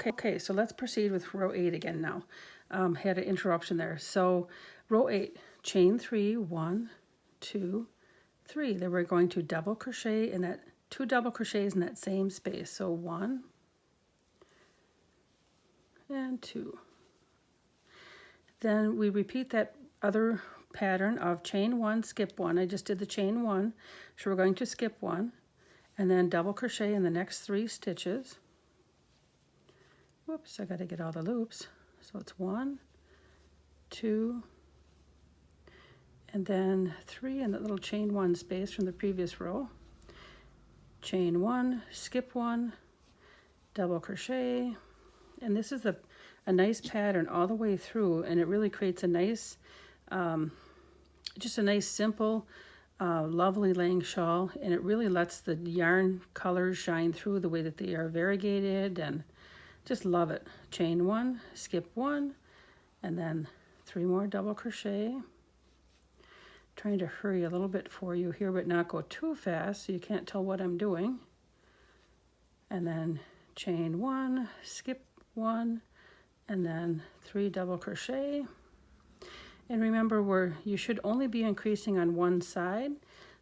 Okay, so let's proceed with row 8 again now. Had an interruption there. So row 8, chain 3, 1, 2, 3. Then we're going to double crochet in that 2 double crochets in that same space. So 1 and 2. Then we repeat that other pattern of chain 1, skip 1. I just did the chain 1, so we're going to skip 1 and then double crochet in the next 3 stitches. Whoops, I got to get all the loops. So it's 1, 2, and then 3 in that little chain 1 space from the previous row. Chain 1, skip 1, double crochet, and this is a nice pattern all the way through, and it really creates a nice, just a nice simple, lovely laying shawl, and it really lets the yarn colors shine through the way that they are variegated, and just love it. Chain 1, skip 1, and then 3 more double crochet. Trying to hurry a little bit for you here, but not go too fast so you can't tell what I'm doing. And then chain 1, skip 1, and then 3 double crochet. And remember, you should only be increasing on one side.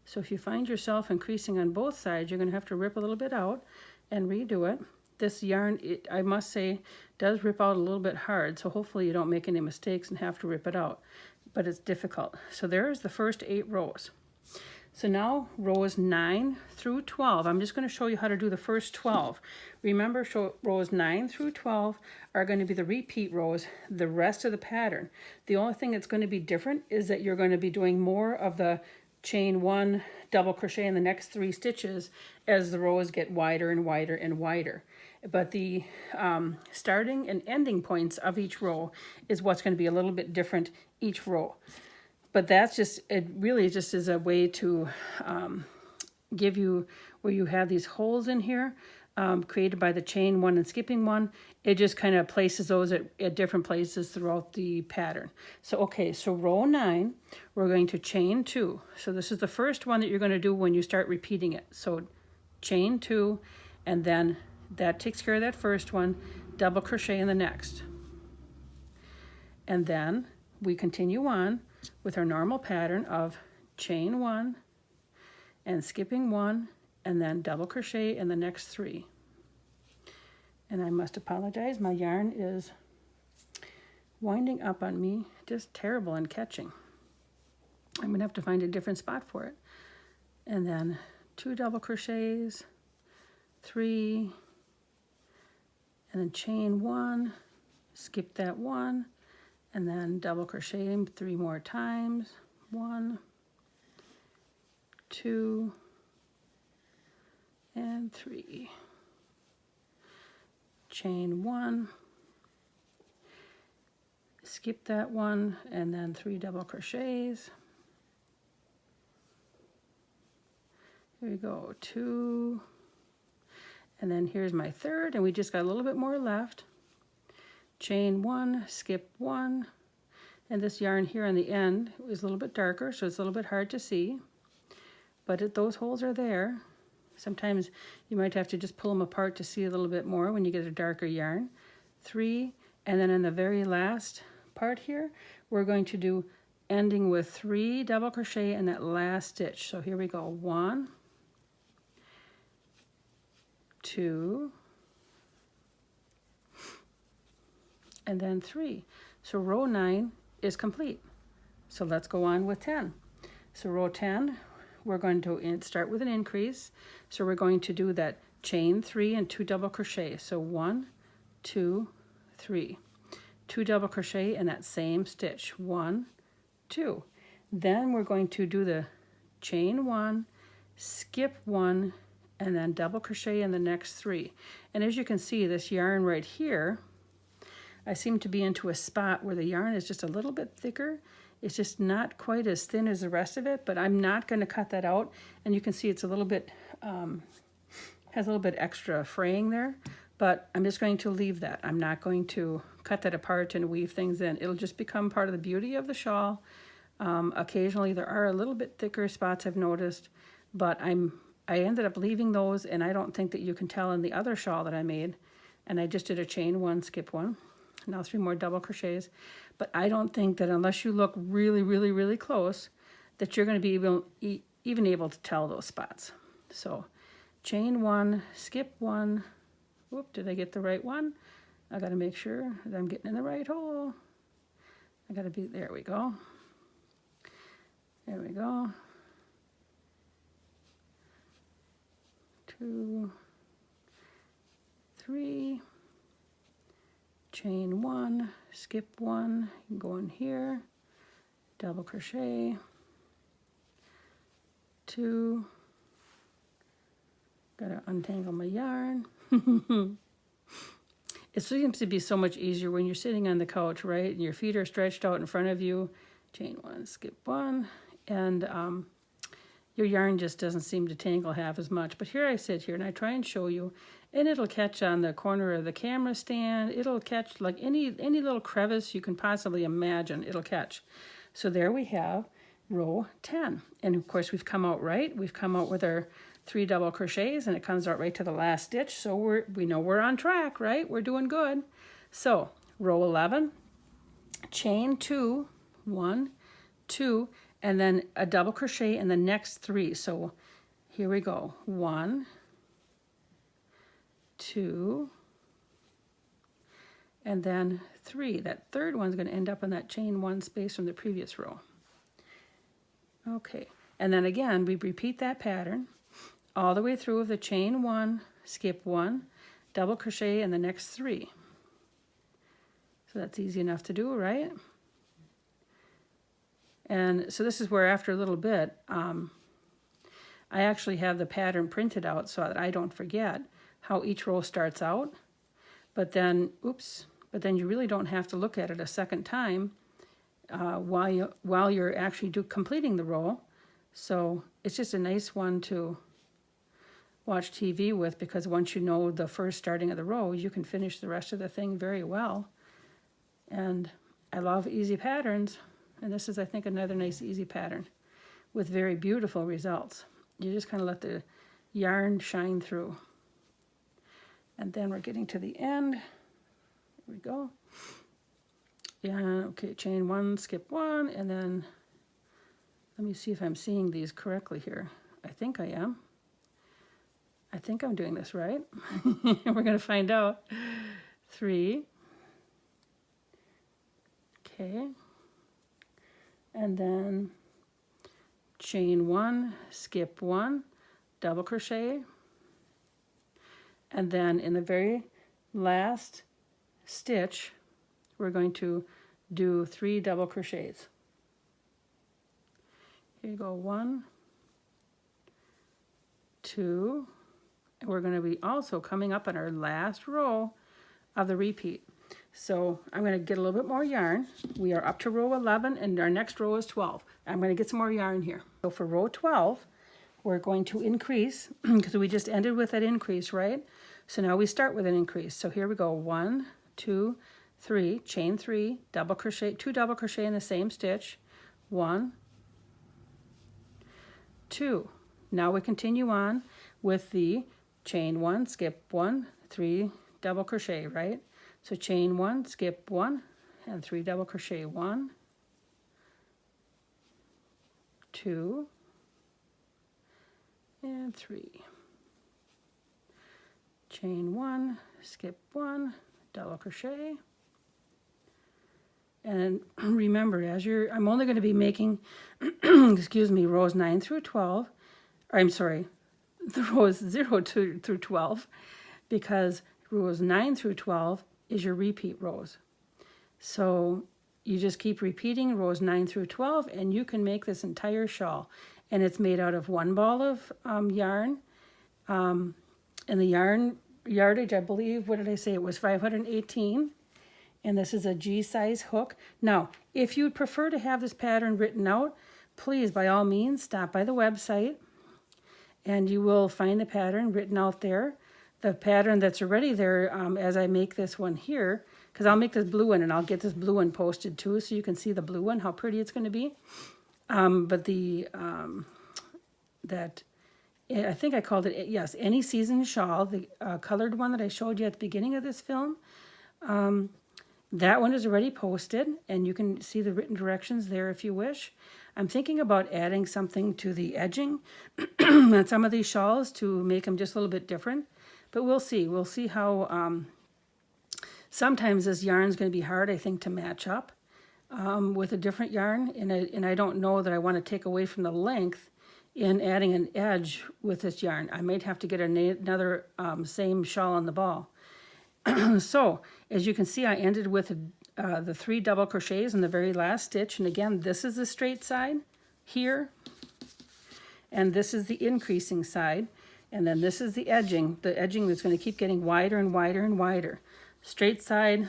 So if you find yourself increasing on both sides, you're going to have to rip a little bit out and redo it. This yarn, I must say, does rip out a little bit hard, so hopefully you don't make any mistakes and have to rip it out, but it's difficult. So there's the first 8 rows. So now rows 9 through 12, I'm just going to show you how to do the first 12. Remember, rows 9 through 12 are going to be the repeat rows, the rest of the pattern. The only thing that's going to be different is that you're going to be doing more of the chain 1 double crochet in the next 3 stitches as the rows get wider and wider and wider. But the starting and ending points of each row is what's going to be a little bit different each row. But that's just, it really just is a way to give you, where you have these holes in here created by the chain 1 and skipping 1, it just kind of places those at different places throughout the pattern. So okay, so row 9, we're going to chain 2. So this is the first one that you're going to do when you start repeating it. So chain 2, and then that takes care of that first one, double crochet in the next. And then we continue on with our normal pattern of chain 1 and skipping 1 and then double crochet in the next 3. And I must apologize, my yarn is winding up on me, just terrible in catching. I'm going to have to find a different spot for it. And then 2 double crochets, 3, and then chain 1, skip that 1, and then double crochet 3 more times. 1, 2, and 3. Chain 1, skip that 1, and then 3 double crochets. Here we go, 2, and then here's my third, and we just got a little bit more left. Chain 1, skip 1, and this yarn here on the end is a little bit darker, so it's a little bit hard to see, but those holes are there. Sometimes you might have to just pull them apart to see a little bit more when you get a darker yarn. 3, and then in the very last part here, we're going to do ending with 3 double crochet in that last stitch. So here we go, 1, 2, and then 3. So row 9 is complete. So let's go on with 10. So row 10, we're going to start with an increase. So we're going to do that chain 3 and 2 double crochet. So 1, 2, 3. 2 double crochet in that same stitch. 1, 2. Then we're going to do the chain 1, skip 1, and then double crochet in the next 3. And as you can see, this yarn right here, I seem to be into a spot where the yarn is just a little bit thicker. It's just not quite as thin as the rest of it, but I'm not going to cut that out. And you can see it's a little bit, has a little bit extra fraying there, but I'm just going to leave that. I'm not going to cut that apart and weave things in. It'll just become part of the beauty of the shawl. Occasionally there are a little bit thicker spots I've noticed, but I ended up leaving those, and I don't think that you can tell in the other shawl that I made and I just did a chain 1, skip 1. Now 3 more double crochets, but I don't think that unless you look really, really, really close, that you're going to be even able to tell those spots. So chain 1, skip 1. Whoop, did I get the right one? I got to make sure that I'm getting in the right hole. I got to be, there we go. There we go. 2, 3, chain 1, skip 1, go in here, double crochet, 2, gotta untangle my yarn. It seems to be so much easier when you're sitting on the couch, right, and your feet are stretched out in front of you. Chain 1, skip 1, and your yarn just doesn't seem to tangle half as much. But here I sit here and I try and show you, and it'll catch on the corner of the camera stand. It'll catch like any little crevice you can possibly imagine, it'll catch. So there we have row 10. And of course we've come out right. We've come out with our 3 double crochets, and it comes out right to the last stitch. So we know we're on track, right? We're doing good. So row 11, chain 2, 1, 2, and then a double crochet in the next 3. So here we go. 1, 2, and then 3. That third one's going to end up in that chain 1 space from the previous row. Okay, and then again we repeat that pattern all the way through of the chain 1, skip 1, double crochet in the next 3. So that's easy enough to do, right? And so this is where after a little bit, I actually have the pattern printed out so that I don't forget how each row starts out. But then, oops, but then you really don't have to look at it a second time while you're actually completing the row. So it's just a nice one to watch TV with, because once you know the first starting of the row, you can finish the rest of the thing very well. And I love easy patterns. And this is, I think, another nice easy pattern with very beautiful results. You just kind of let the yarn shine through. And then we're getting to the end. Here we go. Yeah, okay, chain 1, skip 1, and then let me see if I'm seeing these correctly here. I think I am. I think I'm doing this right. We're going to find out. 3. Okay. And then chain 1, skip 1, double crochet, and then in the very last stitch we're going to do 3 double crochets. Here you go, 1, 2, and we're going to be also coming up on our last row of the repeat. So I'm going to get a little bit more yarn. We are up to row 11, and our next row is 12. I'm going to get some more yarn here. So for row 12, we're going to increase, because we just ended with that increase, right? So now we start with an increase. So here we go, 1, 2, 3, chain 3, double crochet, 2 double crochet in the same stitch, 1, 2. Now we continue on with the chain 1, skip 1, 3 double crochet, right? So chain 1, skip 1, and 3 double crochet, 1, 2, and 3. Chain 1, skip 1, double crochet. And remember, I'm only going to be making, excuse me, rows 9 through 12. I'm sorry, the rows 0 through 12, because rows 9 through 12 is your repeat rows. So you just keep repeating rows 9 through 12, and you can make this entire shawl. And it's made out of 1 ball of yarn. And the yarn yardage, I believe, what did I say? It was 518. And this is a G size hook. Now, if you'd prefer to have this pattern written out, please, by all means, stop by the website, and you will find the pattern written out there. The pattern that's already there as I make this one here, because I'll make this blue one, and I'll get this blue one posted too, so you can see the blue one, how pretty it's going to be. But that I think I called it, yes, Any Season Shawl, the colored one that I showed you at the beginning of this film. That one is already posted, and you can see the written directions there if you wish. I'm thinking about adding something to the edging on some of these shawls to make them just a little bit different, but we'll see. We'll see how, sometimes this yarn is going to be hard, I think, to match up with a different yarn, and I don't know that I want to take away from the length in adding an edge with this yarn. I might have to get another same shawl on the ball. So, as you can see, I ended with the 3 double crochets in the very last stitch. And again, this is the straight side here. And this is the increasing side. And then this is the edging that's going to keep getting wider and wider and wider. Straight side,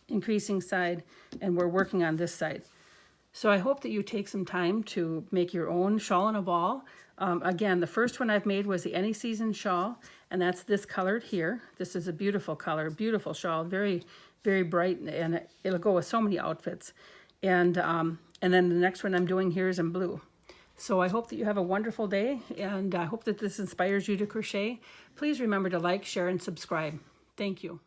increasing side, and we're working on this side. So I hope that you take some time to make your own shawl and a ball. Again, the first one I've made was the Any Season Shawl, and that's this colored here. This is a beautiful color, beautiful shawl, very, very bright, and it'll go with so many outfits. And then the next one I'm doing here is in blue. So I hope that you have a wonderful day, and I hope that this inspires you to crochet. Please remember to like, share, and subscribe. Thank you.